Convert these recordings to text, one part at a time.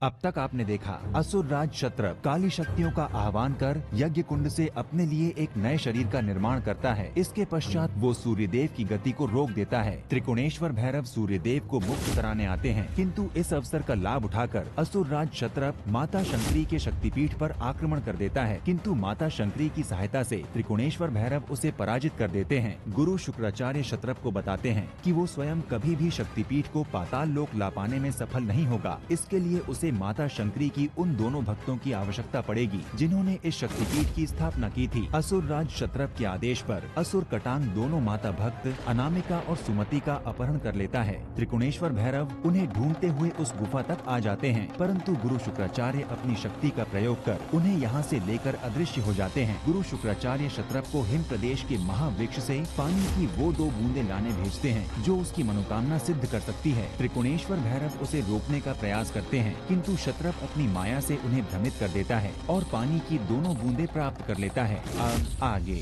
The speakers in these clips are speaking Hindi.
अब तक आपने देखा असुर राज शत्रप काली शक्तियों का आह्वान कर यज्ञ कुंड से अपने लिए एक नए शरीर का निर्माण करता है। इसके पश्चात वो सूर्यदेव की गति को रोक देता है। त्रिकोणेश्वर भैरव सूर्यदेव को मुक्त कराने आते हैं, किंतु इस अवसर का लाभ उठाकर असुर राज शत्रप माता शंकरी के शक्तिपीठ पर आक्रमण कर देता है, किंतु माता शंकरी की सहायता से त्रिकोणेश्वर भैरव उसे पराजित कर देते हैं। गुरु शुक्राचार्य शत्रप को बताते हैं कि वो स्वयं कभी भी शक्तिपीठ को पाताल लोक ला पाने में सफल नहीं होगा। इसके लिए उसे माता शंकरी की उन दोनों भक्तों की आवश्यकता पड़ेगी जिन्होंने इस शक्तिपीठ की स्थापना की थी। असुर राज शत्रप के आदेश पर असुर कटांग दोनों माता भक्त अनामिका और सुमति का अपहरण कर लेता है। त्रिकोणेश्वर भैरव उन्हें ढूंढते हुए उस गुफा तक आ जाते हैं, परंतु गुरु शुक्राचार्य अपनी शक्ति का प्रयोग कर उन्हें यहाँ से लेकर अदृश्य हो जाते हैं। गुरु शुक्राचार्य शत्रप को हिम प्रदेश के महावृक्ष से पानी की वो 2 बूंदे लाने भेजते हैं जो उसकी मनोकामना सिद्ध कर सकती है। त्रिकोणेश्वर भैरव उसे रोकने का प्रयास करते हैं, किंतु शत्रप अपनी माया से उन्हें भ्रमित कर देता है और पानी की दोनों बूंदें प्राप्त कर लेता है। अब आगे।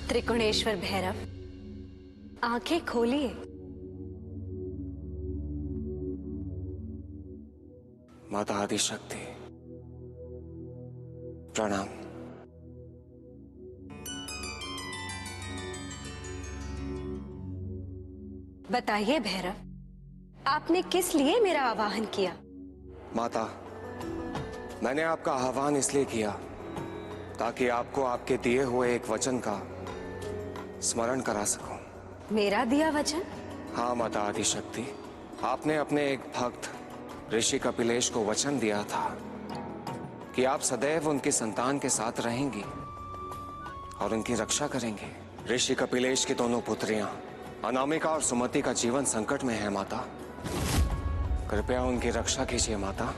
त्रिकोणेश्वर भैरव, आंखें खोलिए। माता आदिशक्ति, प्रणाम। बताइए भैरव, आपने किस लिए मेरा आवाहन किया? माता, मैंने आपका आह्वान इसलिए किया ताकि आपको आपके दिए हुए एक वचन का स्मरण करा सकूं। मेरा दिया वचन? हाँ माता आदिशक्ति, आपने अपने एक भक्त ऋषि कपिलेश को वचन दिया था कि आप सदैव उनकी संतान के साथ रहेंगी और उनकी रक्षा करेंगे। ऋषि कपिलेश की दोनों पुत्रियां अनामिका और सुमति का जीवन संकट में है माता, कृपया उनकी रक्षा कीजिए माता।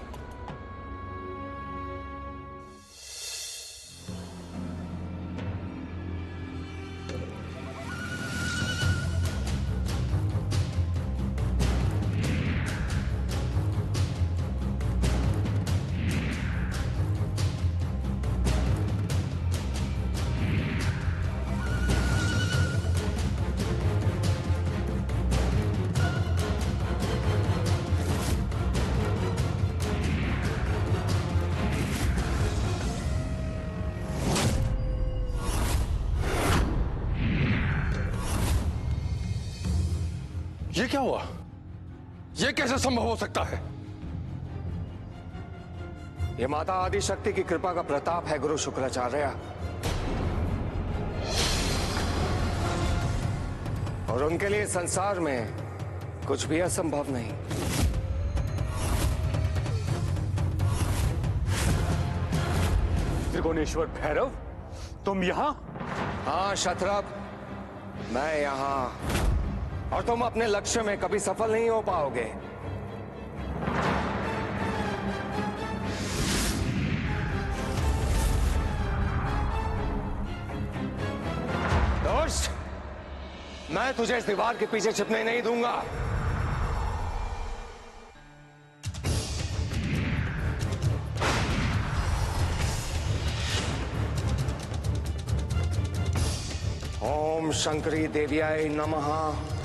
ये क्या हुआ? ये कैसे संभव हो सकता है? ये माता आदिशक्ति की कृपा का प्रताप है गुरु शुक्राचार्य, और उनके लिए संसार में कुछ भी असंभव नहीं। त्रिकोणेश्वर भैरव, तुम यहां? हाँ शत्रप, मैं यहां, और तुम अपने लक्ष्य में कभी सफल नहीं हो पाओगे। दोस्त, मैं तुझे इस दीवार के पीछे छिपने नहीं दूंगा। ओम शंकरी देव्याय नमः।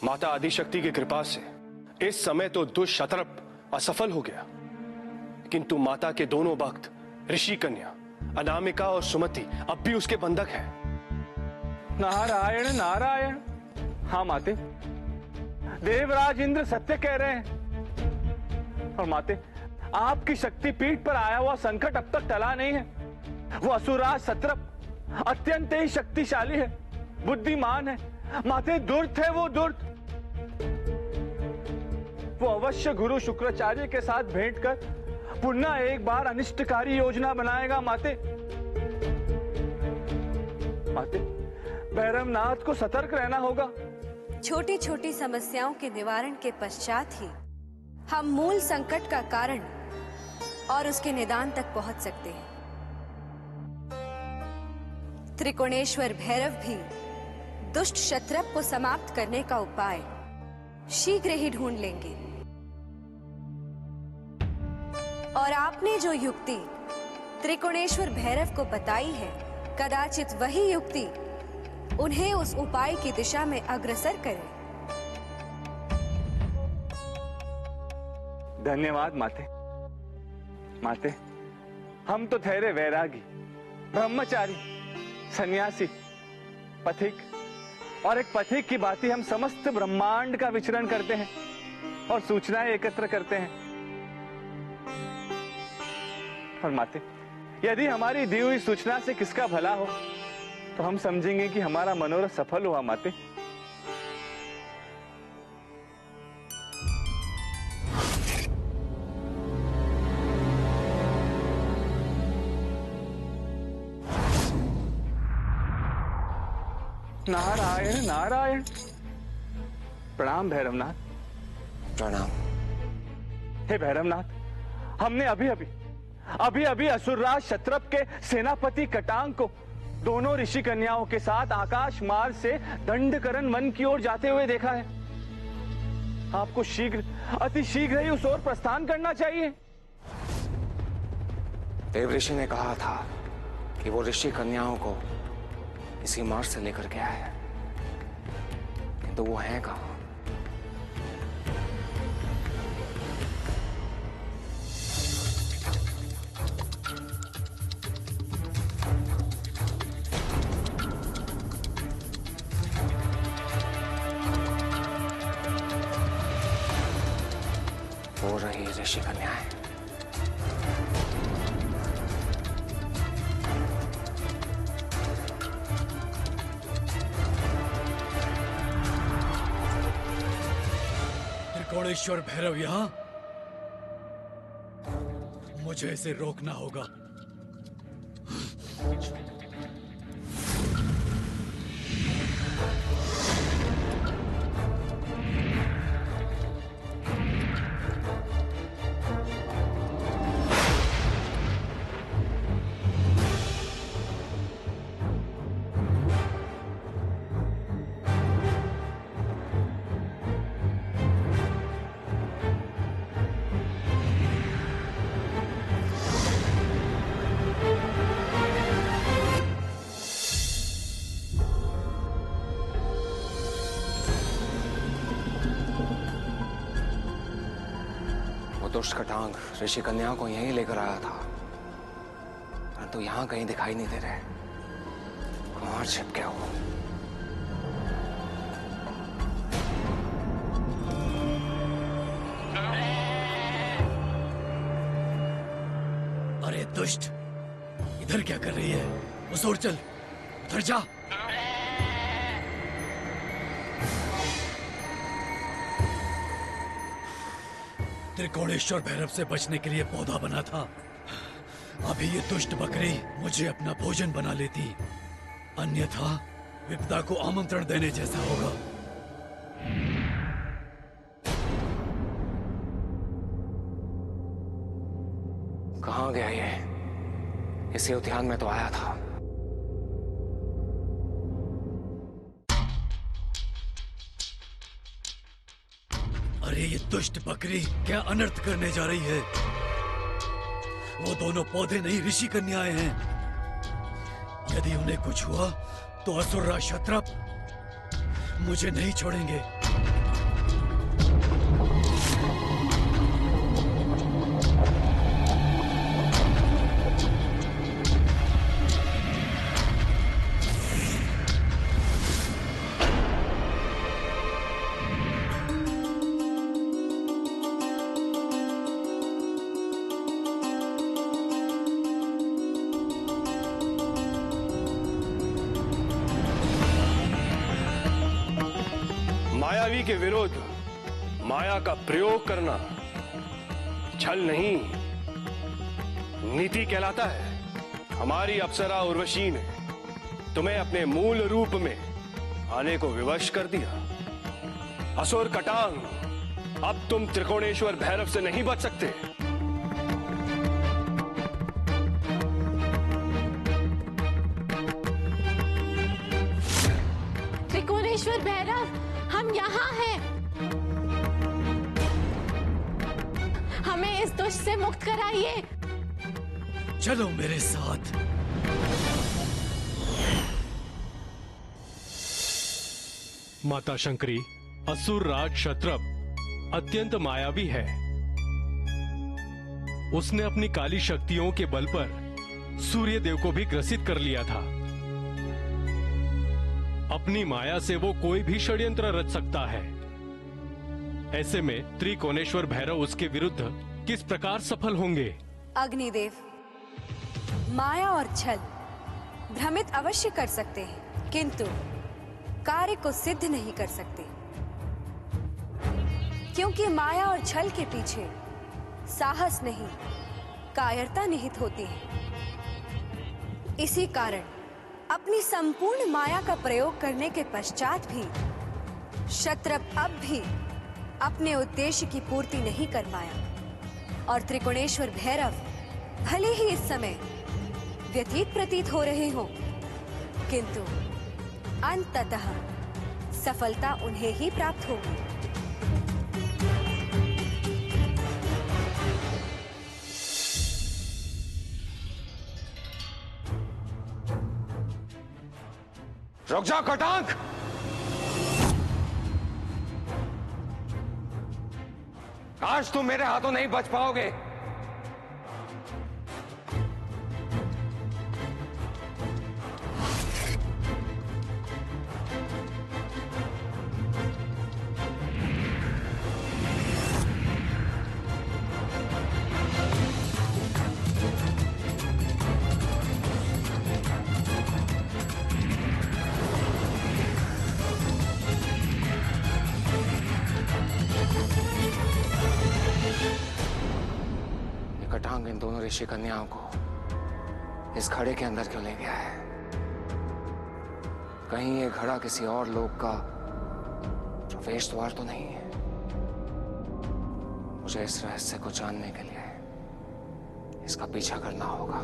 माता आदिशक्ति की कृपा से इस समय तो दुष्ट शत्रप असफल हो गया, किंतु माता के दोनों भक्त ऋषि कन्या अनामिका और सुमति अब भी उसके बंधक हैं। नारायण नारायण। हाँ माते, देवराज इंद्र सत्य कह रहे हैं। और माते, आपकी शक्ति पीठ पर आया हुआ संकट अब तक टला नहीं है। वो असुरराज सत्रप अत्यंत ही शक्तिशाली है, बुद्धिमान है माते, दुर्त है वो, दुर्त। वो अवश्य गुरु शुक्राचार्य के साथ भेंट कर पुनः एक बार अनिष्टकारी योजना बनाएगा माते। माते, भैरवनाथ को सतर्क रहना होगा। छोटी छोटी समस्याओं के निवारण के पश्चात ही हम मूल संकट का कारण और उसके निदान तक पहुंच सकते हैं। त्रिकोणेश्वर भैरव भी दुष्ट क्षत्रप को समाप्त करने का उपाय शीघ्र ही ढूंढ लेंगे। और आपने जो युक्ति त्रिकोणेश्वर भैरव को बताई है, कदाचित वही युक्ति उन्हें उस उपाय की दिशा में अग्रसर करे। धन्यवाद माते। माते, हम तो ठहरे वैरागी, ब्रह्मचारी, सन्यासी, पथिक, और एक पथिक की भांति हम समस्त ब्रह्मांड का विचरण करते हैं और सूचनाएं एकत्र करते हैं। और माते, यदि हमारी दी हुई सूचना से किसका भला हो तो हम समझेंगे कि हमारा मनोरथ सफल हुआ माते। नारायण नारायण। प्रणाम भैरवनाथ। प्रणाम। हे भैरवनाथ, हमने अभी अभी असुरराज क्षत्रप के सेनापति कटांग को दोनों ऋषि कन्याओं के साथ आकाश मार्ग से दंडकरण वन की ओर जाते हुए देखा है। आपको अति शीघ्र ही उस ओर प्रस्थान करना चाहिए। देव ऋषि ने कहा था कि वो ऋषि कन्याओं को इसी मार्ग से लेकर के आया है, किंतु वो है कहां? हो रही ऋषि कन्याएं। त्रिकोणेश्वर भैरव यहां? मुझे इसे रोकना होगा। दुष्ट कटांग ऋषि कन्या को यहीं लेकर आया था, परंतु यहां कहीं दिखाई नहीं दे रहे। कहां छिप गया वो? अरे दुष्ट, इधर क्या कर रही है? उस ओर चल, उधर जा। त्रिकोणेश्वर भैरव से बचने के लिए पौधा बना था। अभी ये दुष्ट बकरी मुझे अपना भोजन बना लेती, अन्यथा विपदा को आमंत्रण देने जैसा होगा। कहां गया ये? इसी उद्यान में तो आया था। अरे ये दुष्ट बकरी क्या अनर्थ करने जा रही है? वो दोनों पौधे नहीं ऋषि कन्याएं हैं। यदि उन्हें कुछ हुआ तो असुरराज क्षत्रप मुझे नहीं छोड़ेंगे। मायावी के विरुद्ध माया का प्रयोग करना छल नहीं, नीति कहलाता है। हमारी अप्सरा उर्वशी ने तुम्हें अपने मूल रूप में आने को विवश कर दिया। असुर कटांग, अब तुम त्रिकोणेश्वर भैरव से नहीं बच सकते। त्रिकोणेश्वर भैरव, हम यहाँ हैं। हमें इस दुष्ट से मुक्त कराइए। चलो मेरे साथ। माता शंकरी, असुर राज क्षत्रप अत्यंत मायावी है। उसने अपनी काली शक्तियों के बल पर सूर्य देव को भी ग्रसित कर लिया था। अपनी माया से वो कोई भी षड्यंत्र रच सकता है। ऐसे में त्रिकोणेश्वर भैरव उसके विरुद्ध किस प्रकार सफल होंगे? अग्निदेव, माया और छल भ्रमित अवश्य कर सकते हैं, किंतु कार्य को सिद्ध नहीं कर सकते, क्योंकि माया और छल के पीछे साहस नहीं, कायरता निहित होती है। इसी कारण अपनी संपूर्ण माया का प्रयोग करने के पश्चात भी क्षत्रप अब भी अपने उद्देश्य की पूर्ति नहीं कर पाया, और त्रिकोणेश्वर भैरव भले ही इस समय व्यतीत प्रतीत हो रहे हों, किंतु अंततः सफलता उन्हें ही प्राप्त होगी। रुक जाओ कटांग! आज तुम मेरे हाथों नहीं बच पाओगे। कटांग इन दोनों ऋषि कन्याओं को इस घड़े के अंदर क्यों ले गया है? कहीं ये घड़ा किसी और लोक का प्रवेश द्वार तो नहीं है? मुझे इस रहस्य को जानने के लिए इसका पीछा करना होगा।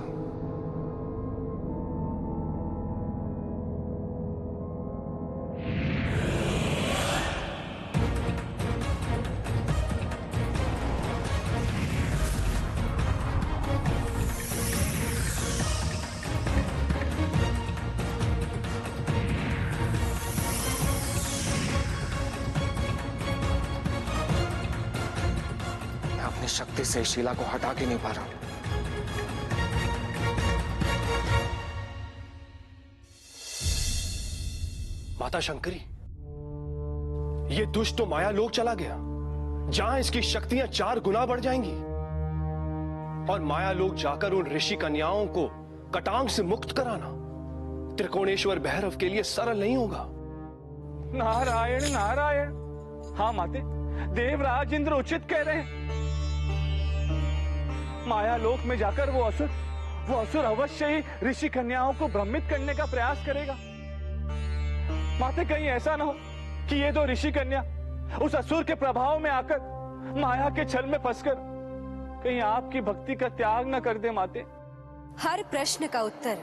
शक्ति से शीला को हटा के नहीं पा रहा। माता शंकरी, ये दुष्ट तो माया लोक चला गया, जहां इसकी शक्तियां 4 गुना बढ़ जाएंगी, और माया लोक जाकर उन ऋषि कन्याओं को कटांग से मुक्त कराना त्रिकोणेश्वर भैरव के लिए सरल नहीं होगा। नारायण नारायण। हाँ माते, देवराज इंद्र उचित कह रहे हैं। माया लोक में जाकर वो असुर अवश्य ही ऋषि कन्याओं को भ्रमित करने का प्रयास करेगा। माते, कहीं ऐसा ना हो कि ये 2 ऋषि कन्या उस असुर के प्रभाव में आकर माया के छल में फंसकर कहीं आपकी भक्ति का त्याग न कर दे। माते, हर प्रश्न का उत्तर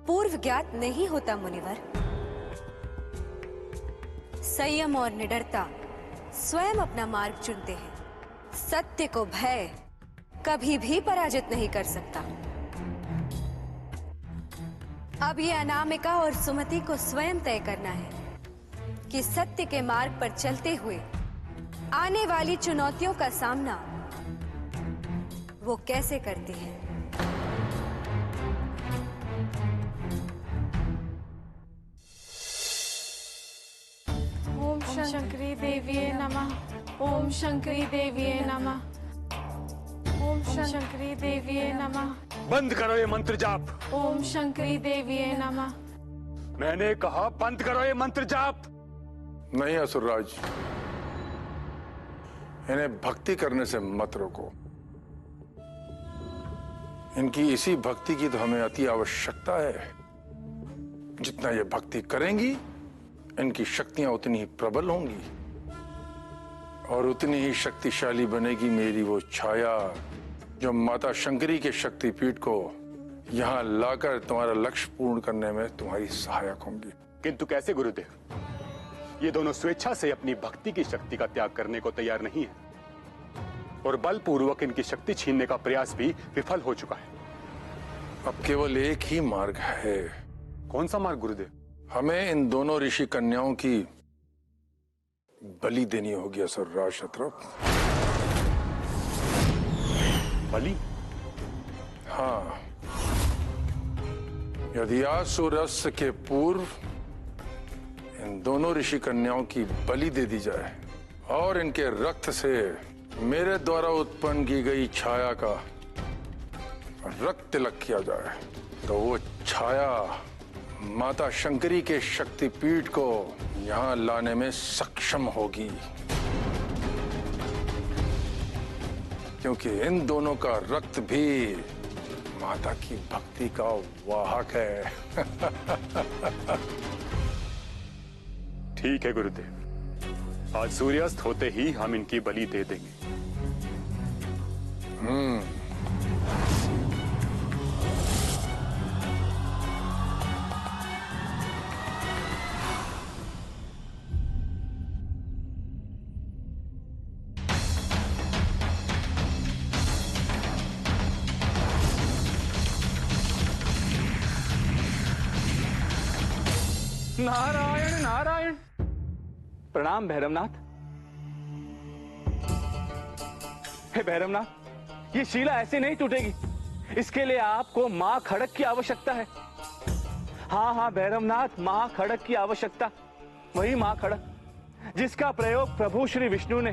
पूर्व ज्ञात नहीं होता मुनिवर। संयम और निडरता स्वयं अपना मार्ग चुनते हैं। सत्य को भय कभी भी पराजित नहीं कर सकता। अब ये अनामिका और सुमति को स्वयं तय करना है कि सत्य के मार्ग पर चलते हुए आने वाली चुनौतियों का सामना वो कैसे करती हैं। ओम शंकरी देवीये नमः। ओम शंकरी देवीये नमः। ओम शंकरी देवीये नमः। बंद करो ये मंत्र जाप। ओम शंकरी देवीये नमः। मैंने कहा बंद करो ये मंत्र जाप। नहीं असुरराज, इन्हें भक्ति करने से मत रोको। इनकी इसी भक्ति की तो हमें अति आवश्यकता है। जितना ये भक्ति करेंगी, इनकी शक्तियां उतनी ही प्रबल होंगी और उतनी ही शक्तिशाली बनेगी मेरी वो छाया, जो माता शंकरी के शक्तिपीठ को यहां लाकर तुम्हारा लक्ष्य पूर्ण करने में तुम्हारी सहायक होंगी। किंतु कैसे गुरुदेव? ये दोनों स्वेच्छा से अपनी भक्ति की शक्ति का त्याग करने को तैयार नहीं है और बलपूर्वक इनकी शक्ति छीनने का प्रयास भी विफल हो चुका है। अब केवल एक ही मार्ग है। कौन सा मार्ग गुरुदेव? हमें इन दोनों ऋषि कन्याओं की बलि देनी होगी असुरराज शत्रप। बलि? हाँ, यदि आज सूर्यास्त के पूर्व इन दोनों ऋषि कन्याओं की बलि दे दी जाए और इनके रक्त से मेरे द्वारा उत्पन्न की गई छाया का रक्त तिलक किया जाए, तो वो छाया माता शंकरी के शक्तिपीठ को यहां लाने में सक्षम होगी, क्योंकि इन दोनों का रक्त भी माता की भक्ति का वाहक है। ठीक है गुरुदेव, आज सूर्यास्त होते ही हम इनकी बलि दे देंगे। नारायण नारायण। प्रणाम भैरवनाथ। हे भैरवनाथ, ये शिला ऐसे नहीं टूटेगी। इसके लिए आपको मां खड़क की आवश्यकता है। हाँ हाँ भैरवनाथ, मां खड़क की आवश्यकता। वही मां खड़क जिसका प्रयोग प्रभु श्री विष्णु ने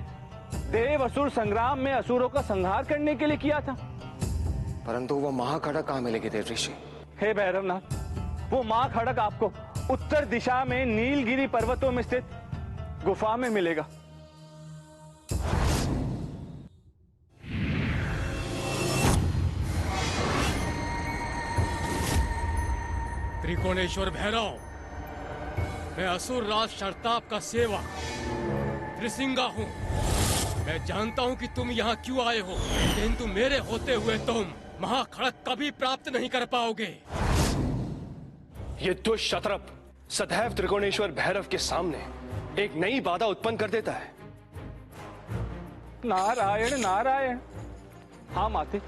देव असुर संग्राम में असुरों का संहार करने के लिए किया था। परंतु वो महाखड़क कहां मिलेगी देव ऋषि? हे भैरवनाथ, वो मां खड़क आपको उत्तर दिशा में नीलगिरी पर्वतों में स्थित गुफा में मिलेगा। त्रिकोणेश्वर भैरव, मैं असुर राज शरताप का सेवक त्रिसिंगा हूँ। मैं जानता हूँ कि तुम यहाँ क्यों आए हो, किंतु मेरे होते हुए तुम महाखड़क कभी प्राप्त नहीं कर पाओगे। ये दुष्ट शत्रप सदैव त्रिकोणेश्वर भैरव के सामने एक नई बाधा उत्पन्न कर देता है। नारायण नारायण। हाँ माते,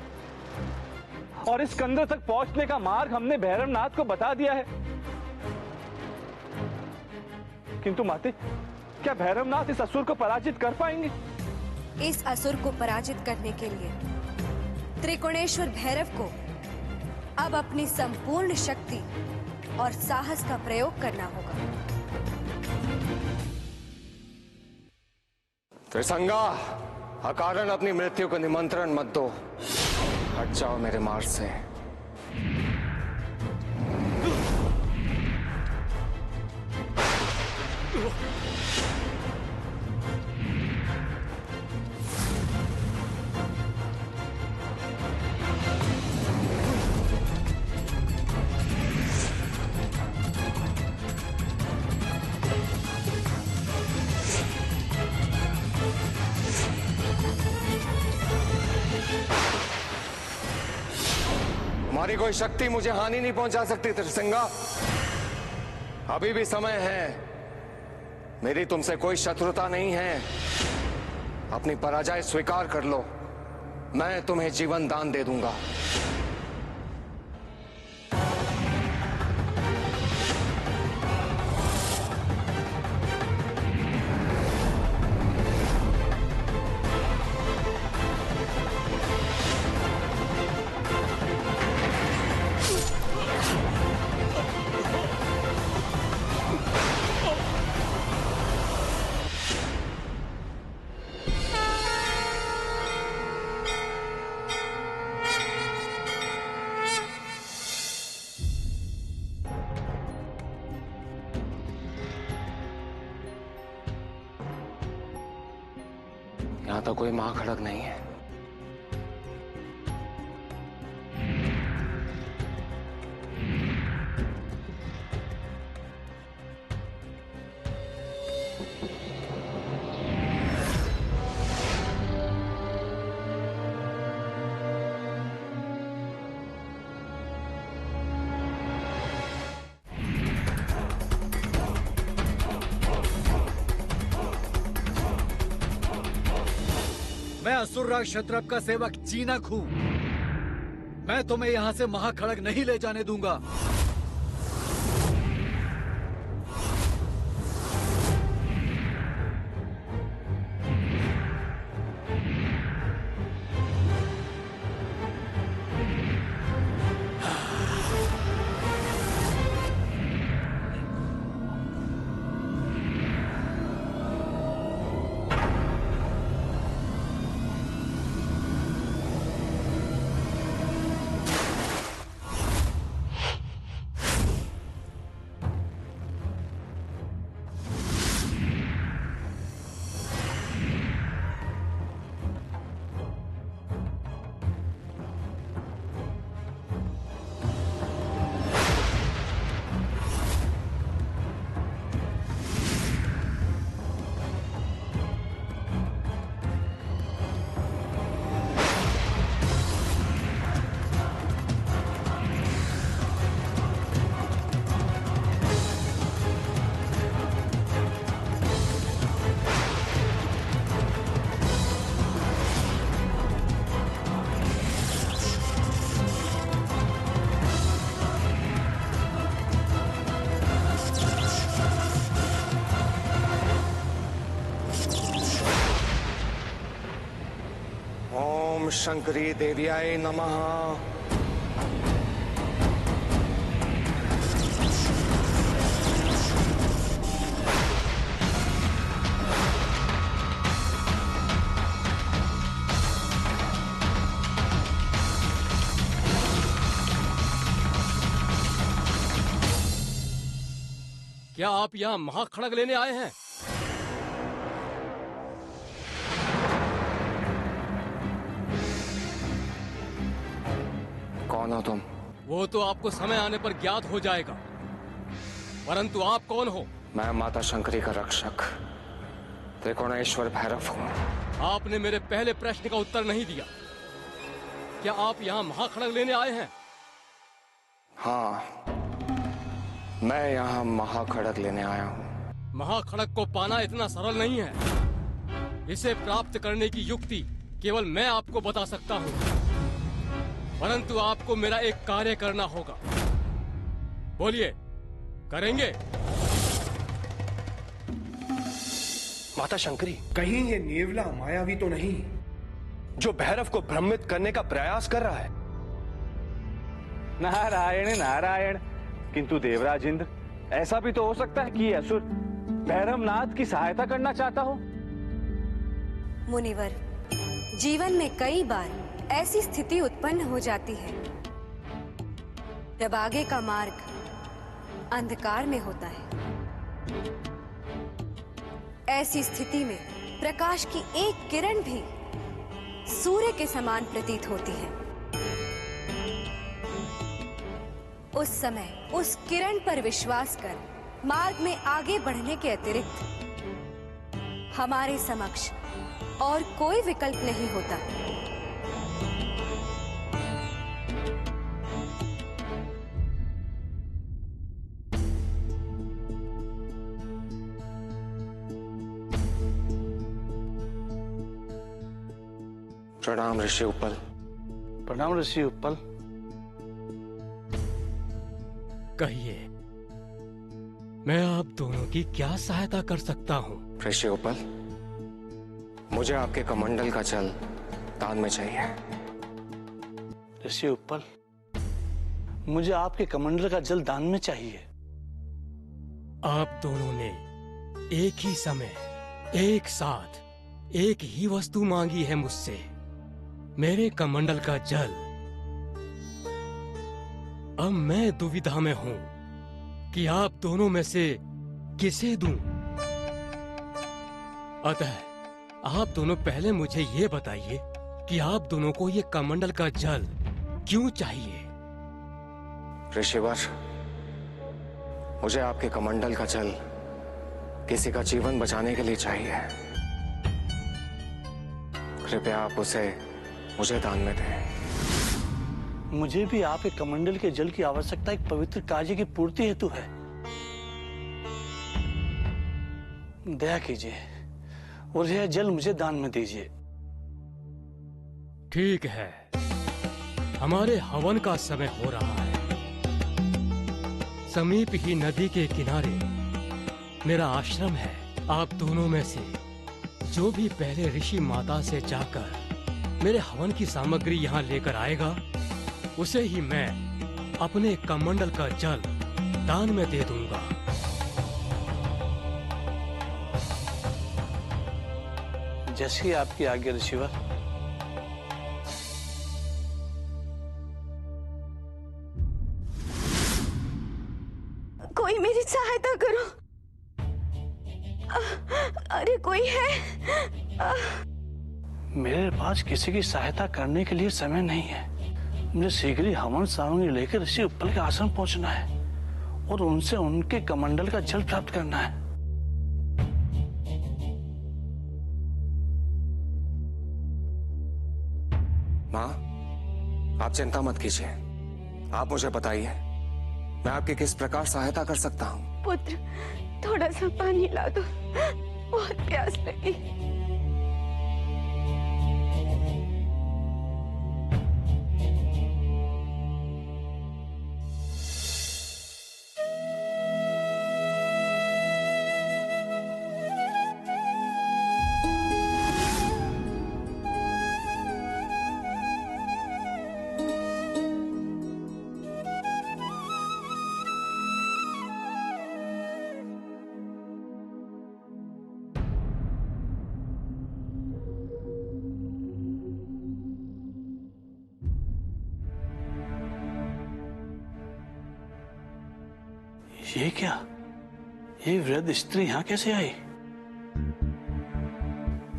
और इस कंदर तक पहुंचने का मार्ग हमने भैरवनाथ को बता दिया है। किंतु माते, क्या भैरवनाथ इस असुर को पराजित कर पाएंगे? इस असुर को पराजित करने के लिए त्रिकोणेश्वर भैरव को अब अपनी संपूर्ण शक्ति और साहस का प्रयोग करना होगा। त्रिसंगा, अकारण अपनी मृत्यु को निमंत्रण मत दो। हट जाओ मेरे मार्ग से। तुम्हारी कोई शक्ति मुझे हानि नहीं पहुंचा सकती त्रिसंगा। अभी भी समय है। मेरी तुमसे कोई शत्रुता नहीं है। अपनी पराजय स्वीकार कर लो। मैं तुम्हें जीवन दान दे दूंगा। यहां तो कोई महाखड़क नहीं है। मैं असुरराज क्षत्रप का सेवक चीनक हूँ। मैं तुम्हें यहाँ से महाखड़क नहीं ले जाने दूंगा। शंकरी देव्याय नमः। क्या आप यहाँ महाखड़क लेने आए हैं? कौन हो तुम? वो तो आपको समय आने पर ज्ञात हो जाएगा, परंतु आप कौन हो? मैं माता शंकरी का रक्षक त्रिकोणेश्वर भैरव हूँ। आपने मेरे पहले प्रश्न का उत्तर नहीं दिया। क्या आप यहाँ महाखड़क लेने आए हैं? हाँ, मैं यहाँ महाखड़क लेने आया हूँ। महाखड़क को पाना इतना सरल नहीं है। इसे प्राप्त करने की युक्ति केवल मैं आपको बता सकता हूँ, परंतु आपको मेरा एक कार्य करना होगा। बोलिए, करेंगे? माता शंकरी, कहीं ये नेवला मायावी तो नहीं जो भैरव को भ्रमित करने का प्रयास कर रहा है? नारायण नारायण। किंतु देवराज इंद्र, ऐसा भी तो हो सकता है कि ये असुर भैरवनाथ की सहायता करना चाहता हो। मुनिवर, जीवन में कई बार ऐसी स्थिति उत्पन्न हो जाती है जब आगे का मार्ग अंधकार में होता है। ऐसी स्थिति में प्रकाश की एक किरण भी सूर्य के समान प्रतीत होती है। उस समय उस किरण पर विश्वास कर मार्ग में आगे बढ़ने के अतिरिक्त हमारे समक्ष और कोई विकल्प नहीं होता। प्रणाम ऋषि उत्पल। प्रणाम ऋषि उत्पल। कहिए, मैं आप दोनों की क्या सहायता कर सकता हूँ? ऋषि उत्पल, मुझे आपके कमंडल का जल दान में चाहिए। ऋषि उत्पल, मुझे आपके कमंडल का जल दान में चाहिए। आप दोनों ने एक ही समय, एक साथ, एक ही वस्तु मांगी है मुझसे, मेरे कमंडल का जल। अब मैं दुविधा में हूं कि आप दोनों में से किसे दूं। अतः आप दोनों पहले मुझे ये बताइए कि आप दोनों को ये कमंडल का जल क्यों चाहिए? ऋषिवर, मुझे आपके कमंडल का जल किसी का जीवन बचाने के लिए चाहिए। कृपया आप उसे मुझे दान में दें। मुझे भी आपके कमंडल के जल की आवश्यकता एक पवित्र कार्य की पूर्ति हेतु है। दया कीजिए और यह जल मुझे दान में दीजिए। ठीक है, हमारे हवन का समय हो रहा है। समीप ही नदी के किनारे मेरा आश्रम है। आप दोनों में से जो भी पहले ऋषि माता से जाकर मेरे हवन की सामग्री यहाँ लेकर आएगा, उसे ही मैं अपने कमंडल का जल दान में दे दूंगा। जैसी आपकी आज्ञा ऋषिवर। कोई मेरी सहायता करो। अरे कोई है? मेरे पास किसी की सहायता करने के लिए समय नहीं है। मुझे शीघ्र ही हवन सामग्री लेकर ऋषि उत्पल के आश्रम पहुंचना है और उनसे उनके कमंडल का जल प्राप्त करना है। माँ, आप चिंता मत कीजिए। आप मुझे बताइए, मैं आपकी किस प्रकार सहायता कर सकता हूँ? पुत्र, थोड़ा सा पानी ला दो, बहुत प्यास लगी। ये क्या? ये वृद्ध स्त्री यहाँ कैसे आई?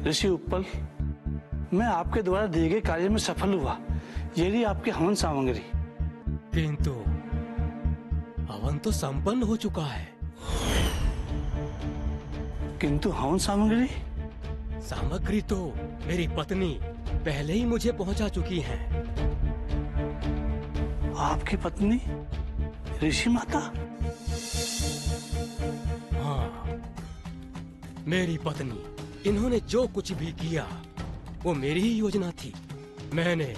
ऋषि उत्पल, मैं आपके द्वारा दिए गए कार्य में सफल हुआ। ये रही आपकी हवन सामग्री। किंतु हवन तो संपन्न हो चुका है। किंतु हवन सामग्री? सामग्री तो मेरी पत्नी पहले ही मुझे पहुंचा चुकी है। आपकी पत्नी ऋषि माता? हाँ, मेरी पत्नी। इन्होंने जो कुछ भी किया वो मेरी ही योजना थी। मैंने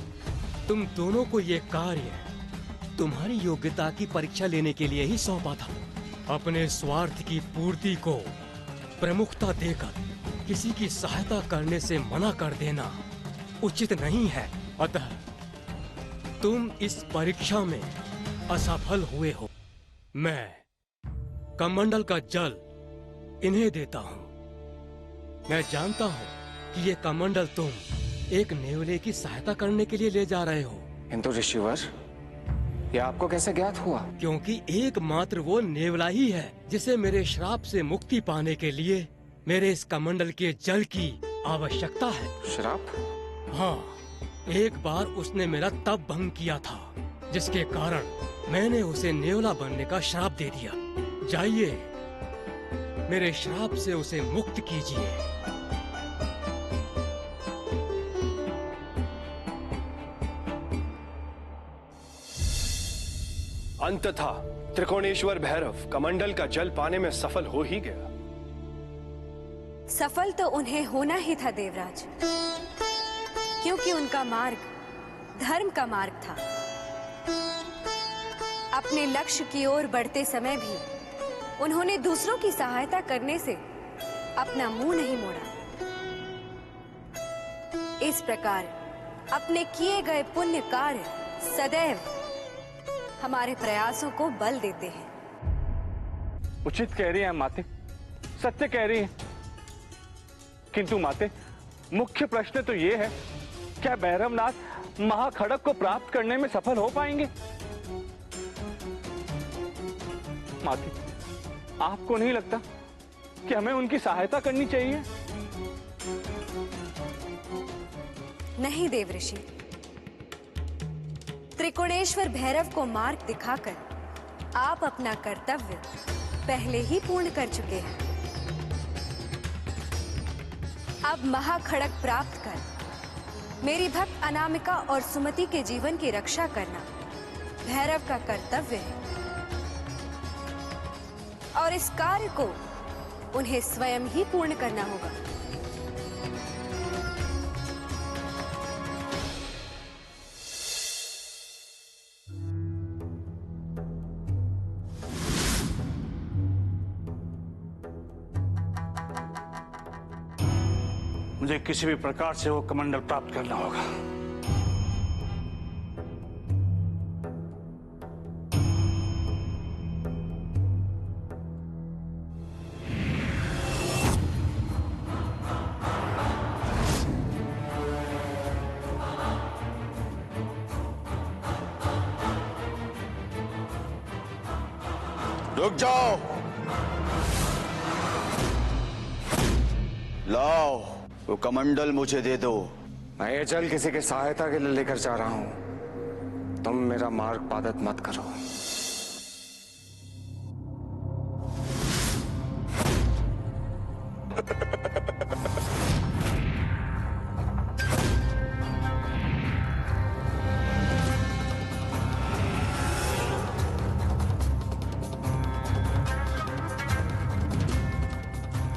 तुम दोनों को ये कार्य तुम्हारी योग्यता की परीक्षा लेने के लिए ही सौंपा था। अपने स्वार्थ की पूर्ति को प्रमुखता देकर किसी की सहायता करने से मना कर देना उचित नहीं है। अतः तुम इस परीक्षा में असफल हुए हो। मैं कमंडल का जल इन्हें देता हूँ। मैं जानता हूँ कि ये कमंडल तुम एक नेवले की सहायता करने के लिए ले जा रहे हो। किंतु ऋषिवर, ये आपको कैसे ज्ञात हुआ? क्योंकि एकमात्र वो नेवला ही है जिसे मेरे श्राप से मुक्ति पाने के लिए मेरे इस कमंडल के जल की आवश्यकता है। श्राप? हाँ, एक बार उसने मेरा तप भंग किया था, जिसके कारण मैंने उसे नेवला बनने का श्राप दे दिया। जाइए, मेरे श्राप से उसे मुक्त कीजिए। अंततः त्रिकोणेश्वर भैरव कमंडल का जल पाने में सफल हो ही गया। सफल तो उन्हें होना ही था देवराज, क्योंकि उनका मार्ग धर्म का मार्ग था। अपने लक्ष्य की ओर बढ़ते समय भी उन्होंने दूसरों की सहायता करने से अपना मुंह नहीं मोड़ा। इस प्रकार अपने किए गए पुण्य कार्य सदैव हमारे प्रयासों को बल देते हैं। उचित कह रही हैं माते, सत्य कह रही हैं। किंतु माते, मुख्य प्रश्न तो ये है, क्या भैरवनाथ महाखड़क को प्राप्त करने में सफल हो पाएंगे? माते, आपको नहीं लगता कि हमें उनकी सहायता करनी चाहिए? नहीं देव ऋषि, त्रिकोणेश्वर भैरव को मार्ग दिखाकर आप अपना कर्तव्य पहले ही पूर्ण कर चुके हैं। अब महाखड़क प्राप्त कर मेरी भक्त अनामिका और सुमति के जीवन की रक्षा करना भैरव का कर्तव्य है, और इस कार्य को उन्हें स्वयं ही पूर्ण करना होगा। मुझे किसी भी प्रकार से वो कमंडल प्राप्त करना होगा। रुक जाओ, लाओ वो कमंडल मुझे दे दो। मैं ये जल किसी की सहायता के लिए लेकर जा रहा हूं, तुम मेरा मार्ग बाधित मत करो।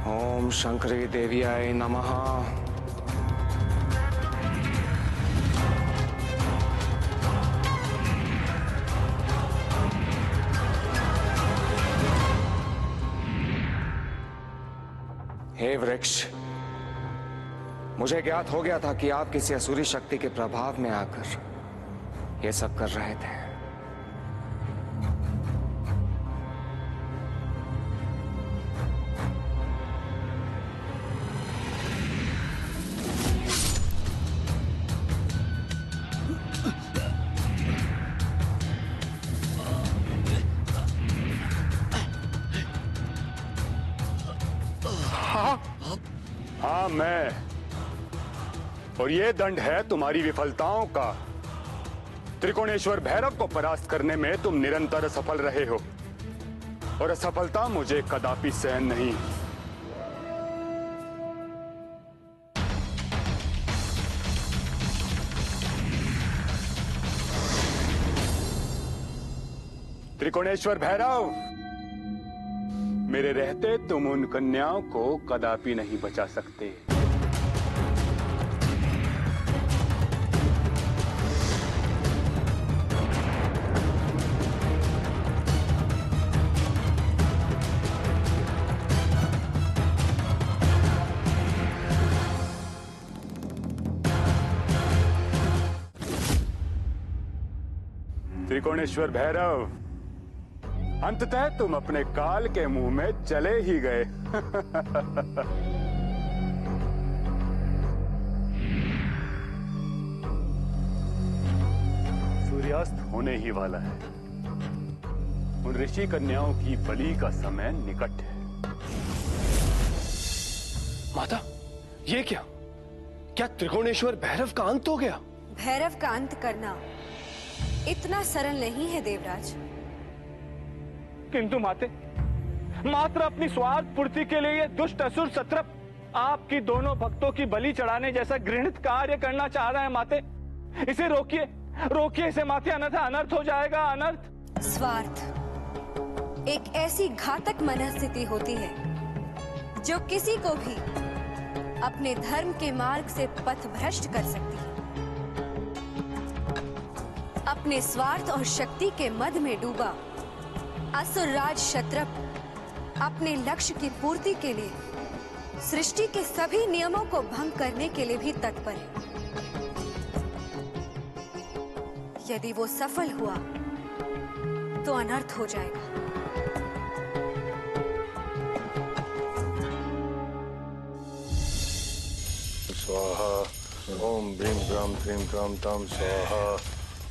ओम शंकरी देव्याय नमः। हे वृक्ष, मुझे ज्ञात हो गया था कि आप किसी असुरी शक्ति के प्रभाव में आकर ये सब कर रहे थे। हाँ मैं, और ये दंड है तुम्हारी विफलताओं का। त्रिकोणेश्वर भैरव को परास्त करने में तुम निरंतर असफल रहे हो, और असफलता मुझे कदापि सहन नहीं। त्रिकोणेश्वर भैरव, मेरे रहते तुम उन कन्याओं को कदापि नहीं बचा सकते। त्रिकोणेश्वर भैरव, अंततः तुम अपने काल के मुंह में चले ही गए। सूर्यास्त होने ही वाला है। उन ऋषि कन्याओं की बलि का समय निकट है। माता, ये क्या? क्या त्रिकोणेश्वर भैरव का अंत हो गया? भैरव का अंत करना इतना सरल नहीं है देवराज। किंतु माते, मात्र अपनी स्वार्थ पूर्ति के लिए ये दुष्ट असुर सत्रप आपकी दोनों भक्तों की बलि चढ़ाने जैसा घृणित कार्य करना चाह रहे हैं। माते, इसे रोकिए, रोकिए इसे माते, अन्यथा अनर्थ हो जाएगा, अनर्थ। स्वार्थ एक ऐसी घातक मनस्थिति होती है जो किसी को भी अपने धर्म के मार्ग से पथभ्रष्ट कर सकती है। अपने स्वार्थ और शक्ति के मद में डूबा असुरराज क्षत्रप अपने लक्ष्य की पूर्ति के लिए सृष्टि के सभी नियमों को भंग करने के लिए भी तत्पर है। यदि वो सफल हुआ तो अनर्थ हो जाएगा। स्वाहा। ओम भ्रीं ब्रां त्रीं ब्रां तां स्वाहा।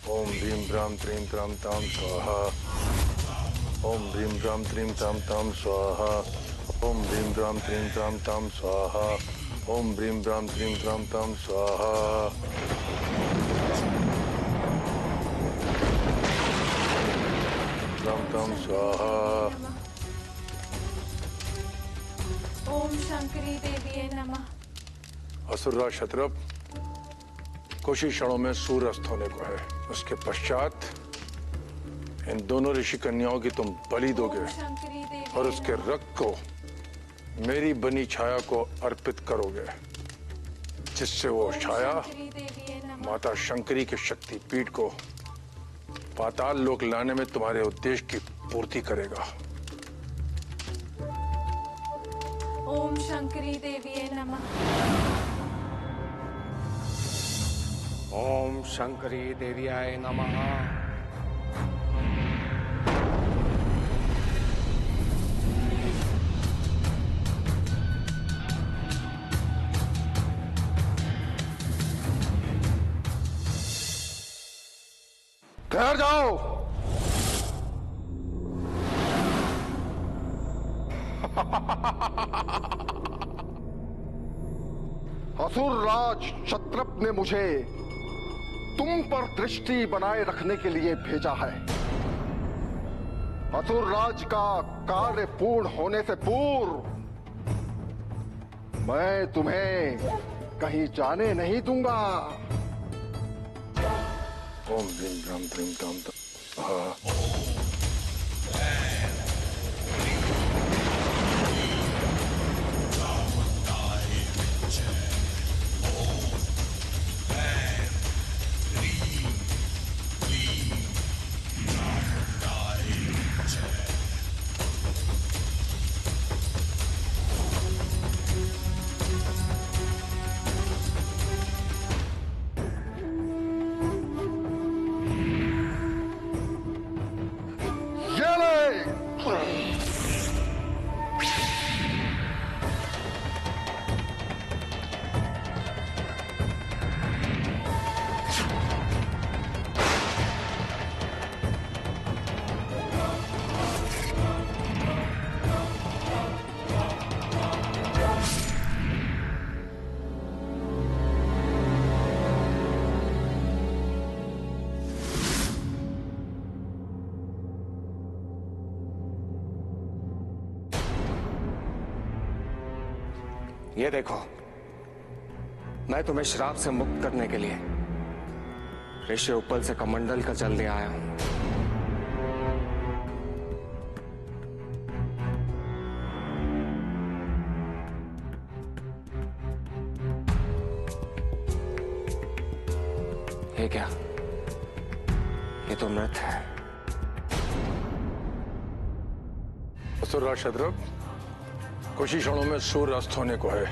ओम भ्रीं ब्रां त्रीं ब्रां तां स्वाहा। ओम भ्रीं ब्रां त्रीं तां तां स्वाहा। ओम भ्रीं ब्रां त्रीं तां तां स्वाहा। ओम ब्रीम ब्राम त्रीम त्राम ताम स्वाहा। त्राम ताम स्वाहा। ओम शंकरी देवी नमः। असुरराज क्षत्रप, कुछ ही क्षणों में सूर्य अस्त होने को है। उसके पश्चात इन दोनों ऋषि कन्याओं की तुम बलि दोगे और उसके रक्त को मेरी बनी छाया को अर्पित करोगे, जिससे वो छाया माता शंकरी के शक्ति पीठ को पाताल लोक लाने में तुम्हारे उद्देश्य की पूर्ति करेगा। ओम शंकरी देवी नमः। ओम शंकरी देव्याय नमः। ठहर जाओ। असुरराज क्षत्रप ने मुझे तुम पर दृष्टि बनाए रखने के लिए भेजा है। असुरराज का कार्य पूर्ण होने से पूर्व मैं तुम्हें कहीं जाने नहीं दूंगा। ओम ह्रीं ब्राम त्रीं ताम स्वाहा। ये देखो, मैं तुम्हें श्राप से मुक्त करने के लिए ऋषि उपल से कमंडल का जल ले आया हूं। ये क्या? ये तो मृत है। असुरराज क्षत्रप, कुछ ही क्षणों में सूर्य अस्त होने को है।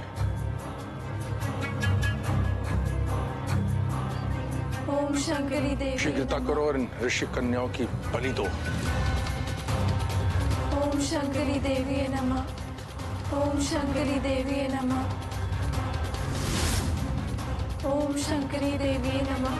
ओम शंकरी देवी। शीघ्रता करो और इन ऋषि कन्याओं की बलि दो। ओम शंकरी देवी नमः। ओम शंकरी देवी नमः। ओम शंकरी देवी नमः।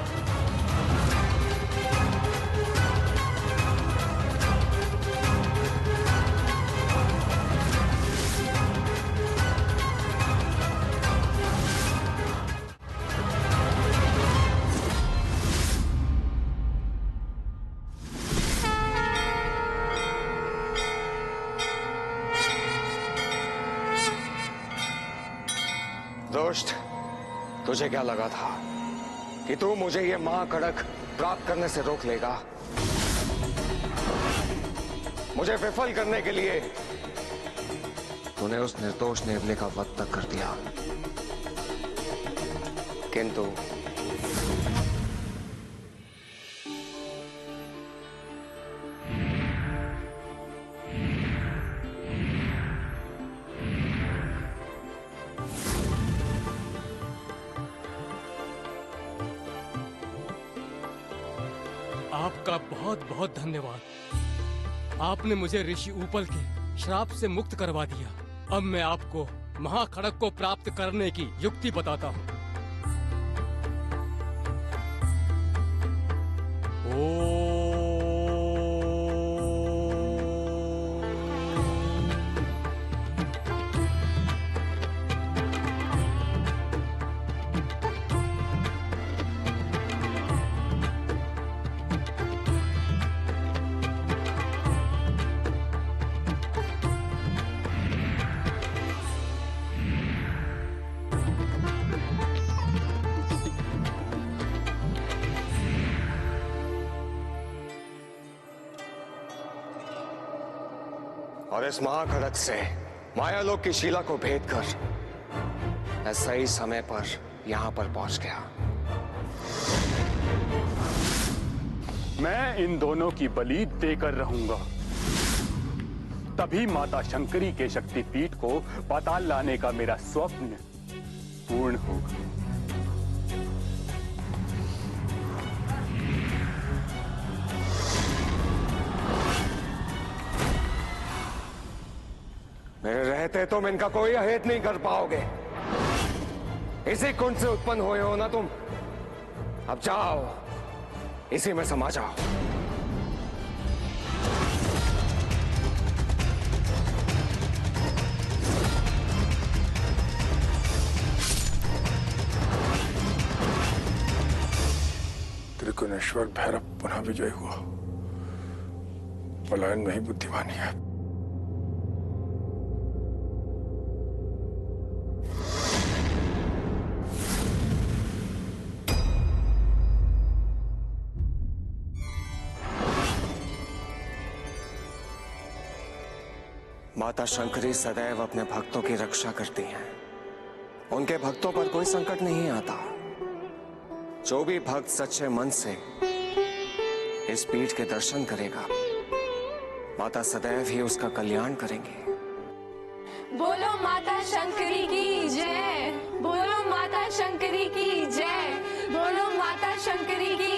दोस्त, तुझे क्या लगा था कि तू मुझे ये महाखड़क प्राप्त करने से रोक लेगा? मुझे विफल करने के लिए तूने उस निर्दोष नेवले का वध तक कर दिया, किंतु आपका बहुत बहुत धन्यवाद। आपने मुझे ऋषि उपल के श्राप से मुक्त करवा दिया। अब मैं आपको महाखड़क को प्राप्त करने की युक्ति बताता हूँ। और इस महाखड़क से मायालोक की शिला को भेद कर मैं सही समय पर यहां पर पहुंच गया। मैं इन दोनों की बलि देकर रहूंगा, तभी माता शंकरी के शक्तिपीठ को पाताल लाने का मेरा स्वप्न पूर्ण होगा। मेरे रहते तुम इनका कोई अहेत नहीं कर पाओगे। इसी कुंड से उत्पन्न हुए हो ना तुम। अब जाओ, इसी में समा जाओ। त्रिकोणेश्वर भैरव पुनः विजय हुआ। पलायन में ही बुद्धिमानी है। माता शंकरी सदैव अपने भक्तों की रक्षा करती हैं। उनके भक्तों पर कोई संकट नहीं आता। जो भी भक्त सच्चे मन से इस पीठ के दर्शन करेगा, माता सदैव ही उसका कल्याण करेंगी। बोलो माता शंकरी की जय, बोलो माता शंकरी की जय, बोलो माता शंकरी की